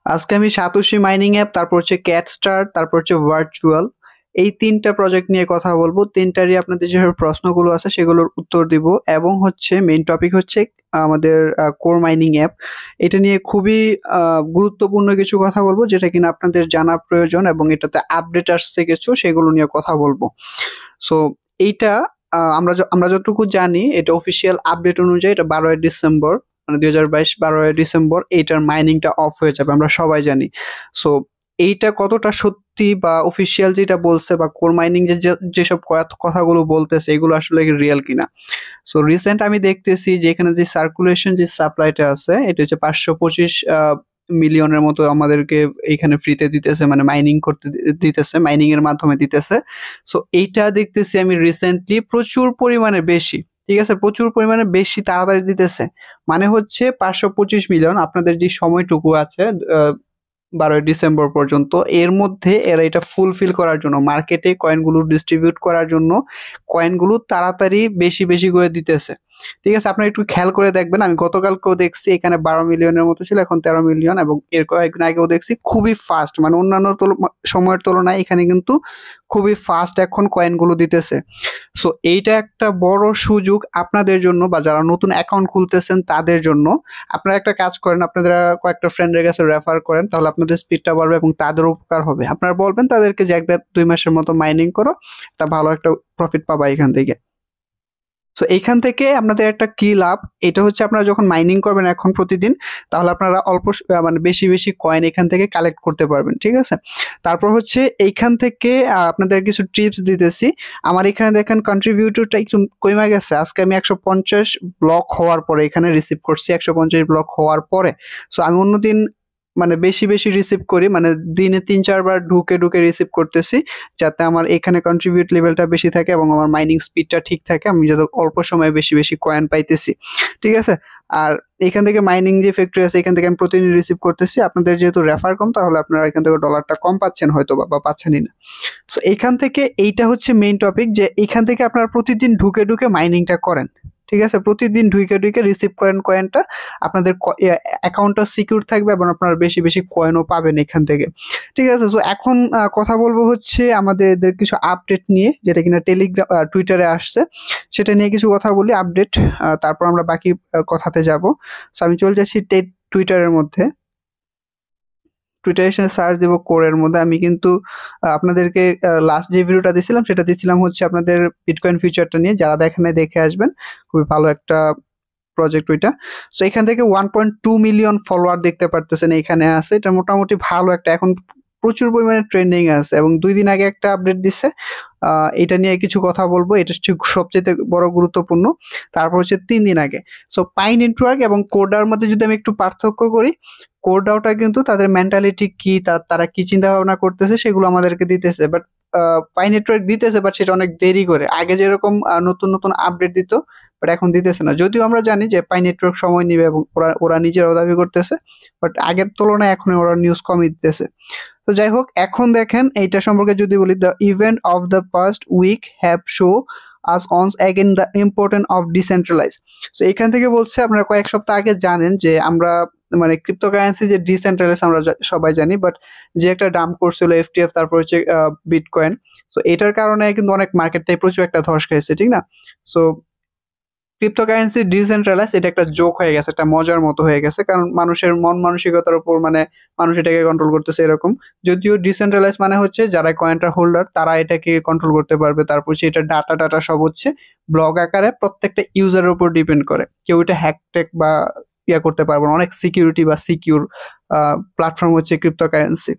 আজকে আমি satoshi mining app, তারপর হচ্ছে ক্যাটস্টার, তারপর হচ্ছে ভার্চুয়াল, এই ৩টা প্রজেক্ট নিয়ে কথা বলবো। ৩টারই আপনাদের যেভাবে প্রশ্নগুলো আছে সেগুলোর উত্তর দিব, এবং হচ্ছে মেইন টপিক হচ্ছে আমাদের কোর মাইনিং অ্যাপ। এটা নিয়ে খুবই গুরুত্বপূর্ণ কিছু কথা বলবো, যেটা কিনা আপনাদের জানা প্রয়োজন, এবং এটাতে আপডেট আসছে কিছু, সেগুলো নিয়ে কথা বলবো। সো এইটা আমরা যতটুকু জানি, এটা অফিসিয়াল আপডেট অনুযায়ী এটা 12ই ডিসেম্বর, মানে 2022 12ই ডিসেম্বর এইটার মাইনিংটা অফ হয়ে যাবে, আমরা সবাই জানি। সো এইটা কতটা সত্যি বা অফিসিয়াল যেটা বলছে, বা কোর মাইনিং যেসব কথাগুলো বলতেছে, এগুলো আসলে রিয়েল কিনা। সো রিসেন্ট আমি দেখতেছি যে এখানে যে সার্কুলেশন যে সাপ্লাইটা আছে, এটা হচ্ছে 525 মিলিয়নের মতো আমাদেরকে এইখানে ফ্রিতে দিতেছে, মানে মাইনিং করতে দিতেছে, মাইনিং এর মাধ্যমে দিতেছে। সো এইটা দেখতেছি আমি রিসেন্টলি প্রচুর পরিমাণে বেশি, ঠিক আছে, প্রচুর পরিমাণে বেশি তাড়াতাড়ি দিতেছে। মানে হচ্ছে 525 মিলিয়ন, আপনাদের যে সময়টুকু আছে 12ই ডিসেম্বর পর্যন্ত, এর মধ্যে এরা এটা ফুলফিল করার জন্য, মার্কেটে কয়েনগুলো ডিস্ট্রিবিউট করার জন্য কয়েনগুলো তাড়াতাড়ি বেশি বেশি করে দিতেছে। ঠিক আছে, আপনারা একটু খেয়াল করে দেখবেন। আমি গতকালকেও দেখছি এখানে 12 মিলিয়নের মতো ছিল, এখন 13 মিলিয়ন, এবং এর কয়েকদিন আগেও দেখছি খুবই ফাস্ট, মানে অন্যান্য সময়ের তুলনায় এখানে কিন্তু খুবই ফাস্ট এখন কয়েনগুলো দিতেছে। সো এইটা একটা বড় সুযোগ আপনাদের জন্য, বা যারা নতুন অ্যাকাউন্ট খুলতেছেন তাদের জন্য। আপনারা একটা কাজ করেন, আপনারা কয়েকটা ফ্রেন্ডের কাছে রেফার করেন, তাহলে আপনাদের স্পিডটা বাড়বে এবং তাদের উপকার হবে। আপনারা বলবেন তাদেরকে যে 1-2 মাসের মতো মাইনিং করো, একটা ভালো একটা প্রফিট পাবা এখান থেকে। সো এইখান থেকে আপনাদের একটা কি লাভ, এটা হচ্ছে আপনারা যখন মাইনিং করবেন এখন প্রতিদিন, তাহলে আপনারা মানে বেশি বেশি কয়েন এখান থেকে কালেক্ট করতে পারবেন, ঠিক আছে। তারপর হচ্ছে এইখান থেকে আপনাদের কিছু টিপস দিতেছি। আমার এখানে দেখেন কন্ট্রিবিউটরটা একটু কমে গেছে। আজকে আমি 150 ব্লক হওয়ার পরে এখানে রিসিভ করছি, 150 ব্লক হওয়ার পরে। সো আমি অন্যদিন মানে বেশি বেশি রিসিভ করি, মানে দিনে 3-4 বার ঢুকে ঢুকে রিসিভ করতেছি, যাতে আমার এখানে কন্ট্রিবিউট লেভেলটা বেশি থাকে এবং আমার মাইনিং স্পিডটা ঠিক থাকে, আমি যাতে অল্প সময়ে বেশি বেশি কয়েন পাইতেছি, ঠিক আছে। আর এখান থেকে মাইনিং যে ফ্যাক্টরি আছে, এখান থেকে আমি প্রতিদিন রিসিভ করতেছি। আপনাদের যেহেতু রেফার কম, তাহলে আপনারা এখান থেকে ডলারটা কম পাচ্ছেন হয়তো, বা পাচ্ছেনই না। সো এইখান থেকে এইটা হচ্ছে মেইন টপিক, যে এইখান থেকে আপনারা প্রতিদিন ঢুকে ঢুকে মাইনিংটা করেন, ঠিক আছে। প্রতিদিন ঢুকে ঢুকে রিসিভ করেন কয়েনটা, আপনাদের অ্যাকাউন্টটা সিকিউর থাকবে, এবং আপনারা বেশি বেশি কয়েনও পাবেন এখান থেকে, ঠিক আছে। সো এখন কথা বলবো হচ্ছে আমাদের কিছু আপডেট নিয়ে, যেটা কিনা টেলিগ্রাম টুইটারে আসছে, সেটা নিয়ে কিছু কথা বলি আপডেট, তারপর আমরা বাকি কথাতে যাব। সো আমি চলে যাচ্ছি টুইটারের মধ্যে। টুইটারে এসে সার্চ দেবো কোরের মধ্যে। আমি কিন্তু আপনাদেরকে লাস্ট যে ভিডিওটা দিয়েছিলাম, সেটা দিয়েছিলাম হচ্ছে আপনাদের বিটকয়েন ফিউচারটা নিয়ে, যারা দেখেন নাই দেখে আসবেন, খুবই ভালো একটা প্রজেক্ট ওইটা। সো এখান থেকে 1.2 মিলিয়ন ফলোয়ার দেখতে পারতেছেন এখানে আছে, এটা মোটামুটি ভালো একটা, এখন প্রচুর পরিমাণে ট্রেন্ডিং আছে, এবং 2 দিন আগে একটা আপডেট দিচ্ছে। এটা নিয়ে কিছু কথা বলবো, এটা হচ্ছে সবচেয়ে বড় গুরুত্বপূর্ণ। তারপর হচ্ছে 3 দিন আগে। সো পাই নেটওয়ার্ক এবং কোডার মধ্যে যদি আমি একটু পার্থক্য করি, কোডাওটা কিন্তু তাদের মেন্টালিটি কি, তারা কি চিন্তা ভাবনা করতেছে, সেগুলো আমাদেরকে দিতেছে। বাট পাই নেটওয়ার্ক দিতেছে, বাট সেটা অনেক দেরি করে। আগে যেরকম নতুন নতুন আপডেট দিত, বাট এখন দিতেছে না। যদিও আমরা জানি যে পাই নেটওয়ার্ক সময় নিবে, এবং ওরা ওরা নিজেরাও দাবি করতেছে, বাট আগের তুলনায় এখন ওরা নিউজ কমই দিতেছে। তো যাই হোক, এখন দেখেন এইটা সম্পর্কে যদি বলি, the event of the past week have show us once again the important of decentralise. So এখান থেকে বলছে, আপনারা কয়েক সপ্তাহ আগে জানেন যে আমরা মানে ক্রিপ্টোকারেন্সি যে ডিসেন্ট্রালাইজ আমরা সবাই জানি, বাট যে একটা ডাম্প করছিল এফটিএফ, তারপর হচ্ছে বিটকয়েন। সো এটার কারণে কিন্তু অনেক মার্কেটটাই প্রচুর একটা ধস খাইছে, ঠিক না। সো ক্রিপ্টোকারেন্সি ডিসেন্ট্রালাইজ এটা একটা জোক হয়ে গেছে, একটা মজার মতো হয়ে গেছে, কারণ মানুষের মন মানসিকতার উপর মানে মানুষ এটাকে কন্ট্রোল করতেছে এরকম। যদিও ডিসেন্ট্রালাইজ মানে হচ্ছে যারা কয়েনটার হোল্ডার তারা এটাকে কন্ট্রোল করতে পারবে, তারপর সেটা ডাটা টাটা সব হচ্ছে ব্লক আকারে প্রত্যেকটা ইউজারের উপর ডিপেন্ড করে, কেউ এটা হ্যাক ট্যাক বা করতে পারবে না। অনেক সিকিউরিটি বা সিকিউর প্ল্যাটফর্ম হচ্ছে ক্রিপ্টোকারেন্সি।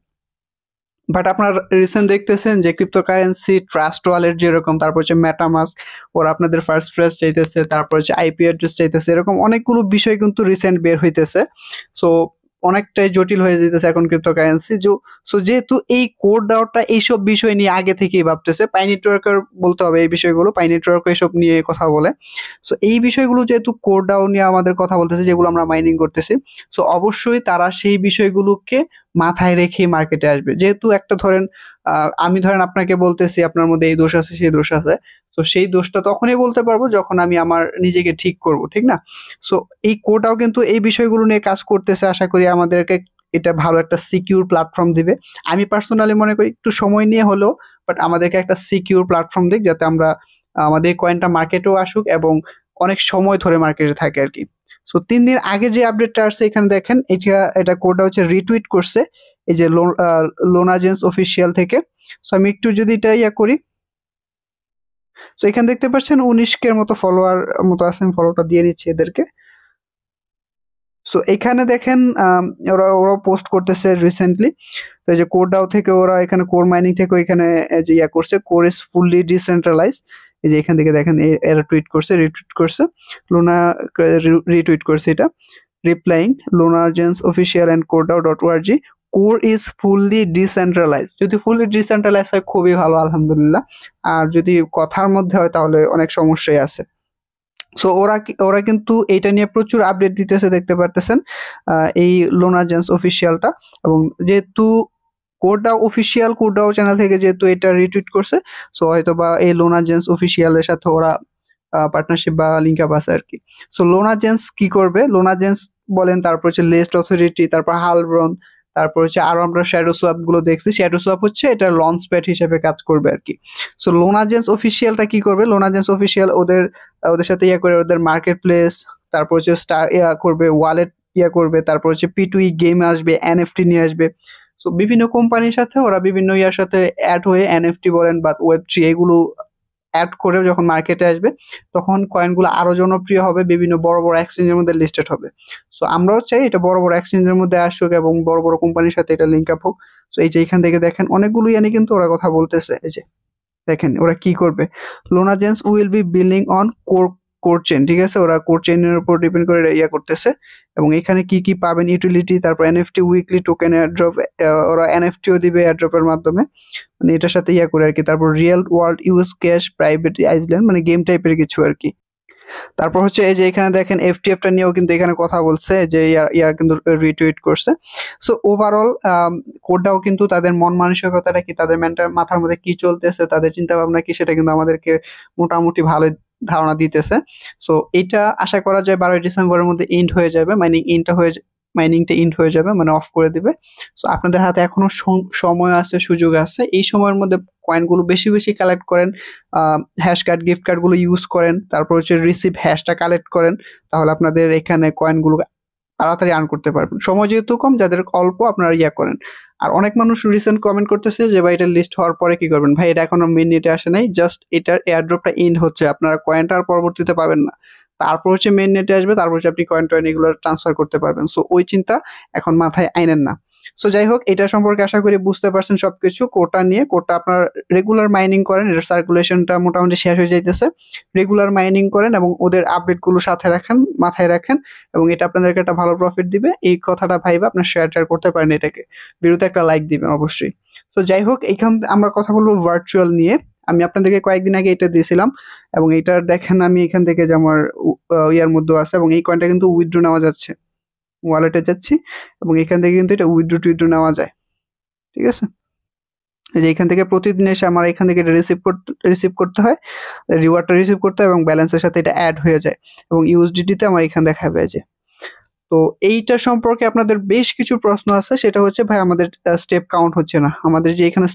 বাট আপনার রিসেন্ট দেখতেছেন যে ক্রিপ্টোকারেন্সি ট্রাস্ট ওয়ালেট যেরকম, তারপর হচ্ছে মেটামাস্ক, ওরা আপনাদের ফার্স্ট ফ্রেজ চাইতেছে, তারপর হচ্ছে আইপি অ্যাড্রেস চাইতেছে, এরকম অনেকগুলো বিষয় কিন্তু রিসেন্ট বের হইতেছে। সো অনেকটাই জটিল হয়ে যেতেছে এখন ক্রিপ্টোকারেন্সি। সো যেহেতু এই কোড ডাউটটা এইসব বিষয় নিয়ে আগে থেকেই ভাবতেছে, পাই নেটওয়ার্কের বলতে হবে এই বিষয়গুলো, পাই নেটওয়ার্ক এসব নিয়ে কথা বলে। সো এই বিষয়গুলো যেহেতু কোড ডাউন নিয়ে আমাদের কথা বলতেছে, যেগুলো আমরা মাইনিং করতেছি, সো অবশ্যই তারা সেই বিষয়গুলোকে মাথায় রেখে মার্কেটে আসবে। যেহেতু একটা ধরেন আমি ধরেন আপনাকে বলতেছি আপনার মধ্যে এই দোষ আছে সেই দোষ আছে, তো সেই দোষটা তখনই বলতে পারবো যখন আমি আমার নিজেকে ঠিক করব, ঠিক না। সো এই কোটাও কিন্তু এই বিষয়গুলো নিয়ে কাজ করতেছে, আশা করি আমাদেরকে এটা ভালো একটা সিকিউর প্ল্যাটফর্ম দিবে। আমি পার্সোনালি মনে করি একটু সময় নিয়ে হলেও বাট আমাদেরকে একটা সিকিউর প্ল্যাটফর্ম দিক, যাতে আমরা আমাদের কয়েনটা মার্কেটেও আসুক এবং অনেক সময় ধরে মার্কেটে থাকে আর কি। সো 3 দিন আগে যে আপডেটটা আসছে এখানে দেখেন, এটা কোডটা হচ্ছে রিটুইট করছে এই যে লোনাজেন্স অফিসিয়াল থেকে। সো আমি একটু যদি এটা করি, সো এখানে দেখতে পাচ্ছেন 19 মতো ফলোয়ার মতো আছে, আমি ফলোটা দিয়ে নিচ্ছি এদেরকে। সো এখানে দেখেন ওরা পোস্ট করতেছে রিসেন্টলি, তো এই যে কোরডাও থেকে ওরা এখানে কোর মাইনিং থেকে এখানে যে করছে, কোর ইজ ফুললি ডিসেন্ট্রালাইজ। এই যে এখান থেকে দেখেন এরা টুইট করছে, রিটুইট করছে, লুনা রিটুইট করছে এটা, রিপ্লাইং লোনাজেন্স official and core DAO dot org, core is fully decentralize. যদি ফুললি ডিসেন্ট্রালাইজ হয় খুবই ভালো, আলহামদুলিল্লাহ। আর যদি কথার মধ্যে হয় তাহলে অনেক সমস্যাই আছে। সো ওরা কিন্তু এইটা নিয়ে প্রচুর আপডেট দিতেছে, দেখতে পারতেছেন এই লোনাজেন্স অফিসিয়ালটা। এবং যেহেতু কোরডাও চ্যানেল থেকে যেহেতু এটা রিটুইট করছে, সো হয়তো বা এই লোনাজেন্স অফিসিয়ালের সাথে ওরা পার্টনারশিপ বা লিঙ্ক আপ আছে আর কি। সো লোনাজেন্স কি করবে, লোনাজেন্স বলেন, তারপর হচ্ছে লেস্ট অথরিটি, তারপর হালব্রন, তারপর হচ্ছে আরো আমরা শ্যাডো সোয়াপ গুলো দেখছি। শ্যাডো সোয়াপ হচ্ছে এটা লঞ্চ প্যাড হিসেবে কাজ করবে আর কি। সো লোনাজেন্স অফিসিয়ালটা কি করবে, লোনাজেন্স অফিসিয়াল ওদের সাথে করে ওদের মার্কেট প্লেস, তারপর হচ্ছে স্টার করবে, ওয়ালেট করবে, তারপর হচ্ছে P2E গেম আসবে, এনএফটি নিয়ে আসবে। সো বিভিন্ন কোম্পানির সাথে ওরা বিভিন্ন ইয়ার সাথে অ্যাড হয়ে এনএফটি বলেন বা ওয়েব3 এগুলো অ্যাড করে যখন মার্কেটে আসবে তখন কয়েনগুলো আরো জনপ্রিয় হবে, বিভিন্ন বড় বড় এক্সচেঞ্জের মধ্যে লিস্টেড হবে। সো আমরাও চাই এটা বড় বড় এক্সচেঞ্জের মধ্যে আসুক এবং বড় বড় কোম্পানির সাথে এটা লিঙ্ক আপ হোক। সো এই যে এখান থেকে দেখেন অনেকগুলো কিন্তু ওরা কথা বলতেছে। এই যে দেখেন ওরা কি করবে, লোনাজেন্স will be building on core chain, ঠিক আছে, ওরা কোর চেইনের উপর ডিপেন্ড করে করতেছে। এবং এখানে কি কি পাবেন, ইউটিলিটি, তারপর এনএফটি উইকলি টোকেন এয়ারড্রপ, ওরা এনএফটিও দিবে এয়ারড্রপের মাধ্যমে, মানে এটার সাথে করে আর কি। তারপর real world use cash private Iceland, মানে গেম টাইপের কিছু আর কি। তারপর হচ্ছে এই যে এখানে দেখেন এফটিএফটা নিয়েও কিন্তু এখানে কথা বলছে, যে ইয়ার কিন্তু রিটুইট করছে। সো ওভারঅল কোডটাও কিন্তু তাদের মন মানসিকতাটা কি, তাদের মাথার মধ্যে কি চলতেছে, তাদের চিন্তা ভাবনা কি, সেটা কিন্তু আমাদেরকে মোটামুটি ভালো ধারণা দিতেছে। সো এটা আশা করা যায় 12ই ডিসেম্বরের মধ্যে ইন্ড হয়ে যাবে, মাইনিংটা ইন্ড হয়ে যাবে, মানে অফ করে দিবে। সো আপনাদের হাতে এখনো সময় আছে, সুযোগ আছে, এই সময়ের মধ্যে কয়েনগুলো বেশি বেশি কালেক্ট করেন, হ্যাশ কার্ড, গিফট কার্ডগুলো ইউজ করেন, তারপর হচ্ছে রিসিভ হ্যাশটা কালেক্ট করেন, তাহলে আপনাদের এখানে কয়েনগুলো তাড়াতাড়ি আর্ন করতে পারবেন। সময় যেহেতু কম, যাদের অল্প আপনারা করেন। আর অনেক মানুষ রিসেন্ট কমেন্ট করতেছে যে ভাই এটা লিস্ট হওয়ার পরে কি করবেন, ভাই এটা এখনো মেইন নেটে আসে নাই, জাস্ট এটার এয়ারড্রপটা ইন্ড হচ্ছে, আপনারা কয়েনটা আর পরবর্তীতে পাবেন না, তারপর হচ্ছে মেইন নেটে আসবে, তারপর হচ্ছে আপনি কয়েন টয়েন এগুলো ট্রান্সফার করতে পারবেন। সো ওই চিন্তা এখন মাথায় আইনেন না। সো যাই হোক, এটা সম্পর্কে আশা করি বুঝতে পারছেন সবকিছু। কোডটা আপনার রেগুলার মাইনিং করেন, এটার সার্কুলেশনটা মোটামুটি শেষ হয়ে যাইতেছে, রেগুলার মাইনিং করেন এবং ওদের আপডেটগুলো সাথে রাখেন, মাথায় রাখেন, এবং এটা আপনাদেরকে একটা ভালো প্রফিট দিবে। এই কথাটা ভাইবা আপনার শেয়ার করতে পারেন, এটাকে ভিডিওতে একটা লাইক দিবেন অবশ্যই। সো যাই হোক, এইখান আমরা কথা বলবো ভার্চুয়াল নিয়ে। আমি আপনাদেরকে কয়েকদিন আগে এটা দিয়েছিলাম এবং এইটার দেখেন আমি এখান থেকে যে আমার ইয়ার মধ্যে আছে, এবং এই কয়েনটা কিন্তু উইথড্র নেওয়া যাচ্ছে, ওয়ালেটে যাচ্ছি এবং এখান থেকে কিন্তু এটা উইথড্র নেওয়া যায়, ঠিক আছে। এই যে এখান থেকে প্রতিদিন এসে আমার এখান থেকে এটা রিসিভ করতে হয়, রিওয়ার্ডটা রিসিভ করতে হয় এবং ব্যালেন্সের সাথে এটা অ্যাড হয়ে যায় এবং ইউএসডিটি আমার এখানে দেখাবে। যে তো এইটা সম্পর্কে আপনাদের বেশ কিছু প্রশ্ন আছে, সেটা হচ্ছে ভাই আমাদের স্টেপ কাউন্ট হচ্ছে না, আমাদের যে এখানে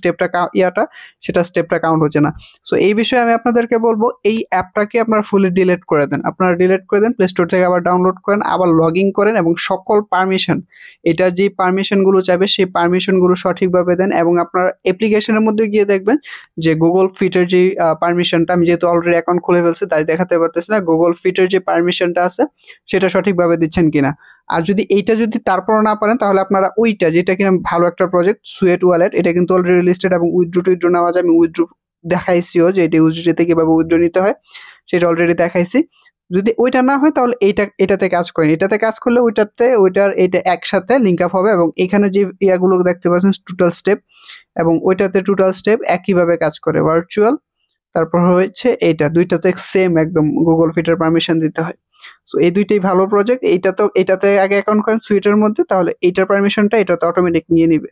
সেটা স্টেপটা কাউন্ট হচ্ছে না। সো এই বিষয়ে আমি আপনাদেরকে বলবো, এই অ্যাপটাকে আপনারা ফুলি ডিলিট করে দেন, প্লে স্টোর থেকে আবার ডাউনলোড করেন, আবার লগ ইন করেন এবং সকল পারমিশন, এটার যে পারমিশনগুলো চাইবে সেই পারমিশনগুলো সঠিকভাবে দেন। এবং আপনার অ্যাপ্লিকেশনের মধ্যে গিয়ে দেখবেন যে গুগল ফিটের যে পারমিশনটা, আমি যেহেতু অলরেডি অ্যাকাউন্ট খুলে ফেলছি তাই দেখাতে পারতেছি না, গুগল ফিটের যে পারমিশনটা আছে সেটা সঠিকভাবে দিচ্ছেন কিনা। আর যদি তারপর না পারেন তাহলে আপনারা ওইটা, যেটা কিনা ভালো একটা প্রজেক্ট, সুয়েট ওয়ালেট, এটা কিন্তু অলরেডি লিস্টেড এবং উইথড্র নেওয়া যায়। আমি উইথড্র দেখাইছিও যে এটা ইউএসডিটি কিভাবে উইথড্র নিতে হয়, সেটা অলরেডি দেখাইছি। যদি ওইটা না হয় তাহলে এটাতে কাজ করেন, এটাতে কাজ করলে এটা একসাথে লিঙ্ক আপ হবে এবং এখানে যে ইয়াগুলো দেখতে পাচ্ছেন টোটাল স্টেপ এবং ওইটাতে টোটাল স্টেপ একইভাবে কাজ করে। ভার্চুয়াল, তারপর হচ্ছে এইটা, দুইটাতে সেম একদম গুগল ফিটের পারমিশন দিতে হয়। সো এই দুইটাই ভালো প্রজেক্ট। এটাতে আগে অ্যাকাউন্ট করেন সুইটের মধ্যে, তাহলে এইটার পারমিশনটা এটাতে অটোমেটিক নিয়ে নিবে।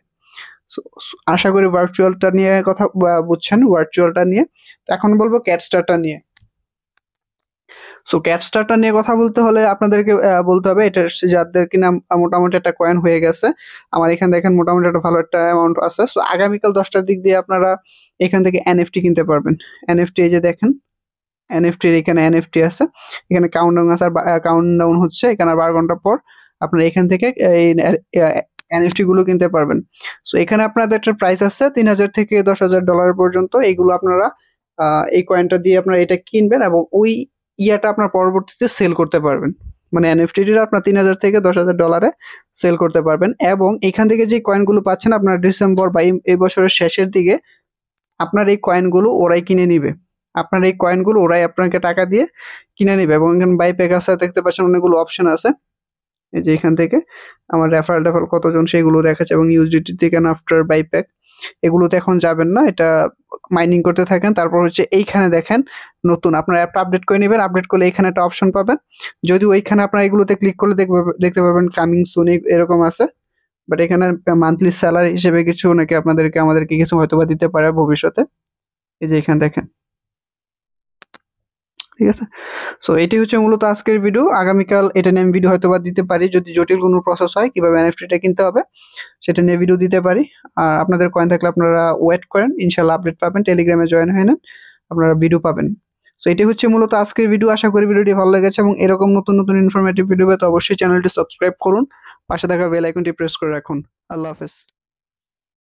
সো আশা করি ভার্চুয়ালটা নিয়ে কথা বুঝছেন, ভার্চুয়ালটা নিয়ে। তো এখন বলবো ক্যাটস্টারটা নিয়ে। সো ক্যাটস্টারটা নিয়ে কথা বলতে হলে আপনাদেরকে বলতে হবে এটা যাদের কিনা মোটামুটি একটা কয়েন হয়ে গেছে। আমার এখানে দেখেন মোটামুটি একটা ভালো একটা অ্যামাউন্ট আছে। সো আগামীকাল 10টার দিক দিয়ে আপনারা এখান থেকে এনএফটি কিনতে পারবেন। এনএফটি এই যে দেখেন, এনএফটির এখানে এনএফটি আছে, এখানে কাউন্টডাউন আছে, আর কাউন্টডাউন হচ্ছে এখানে আর 12 ঘন্টা পর আপনারা এখান থেকে এই এনএফটি গুলো কিনতে পারবেন। সো এখানে আপনাদের একটা প্রাইস আছে 3000 থেকে $10,000 পর্যন্ত। এইগুলো আপনারা এই কয়েনটা দিয়ে আপনারা এটা কিনবেন এবং ওই ইয়াটা আপনার পরবর্তীতে সেল করতে পারবেন। মানে এনএফটিটা আপনার 3000 থেকে $10,000 সেল করতে পারবেন। এবং এখান থেকে যে কয়েনগুলো পাচ্ছেন আপনার ডিসেম্বর বা এই বছরের শেষের দিকে আপনার এই কয়েনগুলো ওরাই কিনে নিবে। আপনার এই কয়েনগুলো ওরাই আপনাকে টাকা দিয়ে কিনে নিবে। এবং এখানে বাইপ্যাক আছে, দেখতে পাচ্ছেন অনেকগুলো অপশন আছে। এই যে এখান থেকে আমার রেফারেল কতজন সেগুলো দেখাচ্ছে, এবং ইউএসডিটি থেকে আফটার বাইপ্যাক এগুলোতে এখন যাবেন না, এটা মাইনিং করতে থাকেন। তারপর হচ্ছে এইখানে দেখেন নতুন আপনার অ্যাপটা আপডেট করে নেবেন। আপডেট করলে এখানে একটা অপশন পাবেন, যদি ওইখানে আপনার এগুলোতে ক্লিক করলে দেখতে পাবেন কামিং সুন এরকম আছে। বাট এখানে মান্থলি স্যালারি হিসেবে কিছু নাকি আমাদেরকে কিছু হয়তোবা দিতে পারে ভবিষ্যতে। এই যে এখানে দেখেন, ঠিক আছে। সো এটি হচ্ছে মূলত আজকের ভিডিও। আগামীকাল এটা নিয়ে আমি ভিডিও হয়তোবা দিতে পারি, যদি জটিল কোনো প্রসেস হয় কিভাবে এনএফটিটা কিনতে হবে সেটা নিয়ে ভিডিও দিতে পারি। আর আপনাদের কয়েন থাকলে আপনারা ওয়েট করেন, ইনশাল্লাহ আপডেট পাবেন। টেলিগ্রামে জয়েন হয়ে নেন, আপনারা ভিডিও পাবেন। সো এটি হচ্ছে মূলত আজকের ভিডিও। আশা করি ভিডিওটি ভালো লেগেছে, এবং এরকম নতুন নতুন ইনফরমেটিভ ভিডিও পেতে অবশ্যই চ্যানেলটি সাবস্ক্রাইব করুন, পাশে থাকা বেল আইকনটি প্রেস করে রাখুন। আল্লাহ হাফেজ।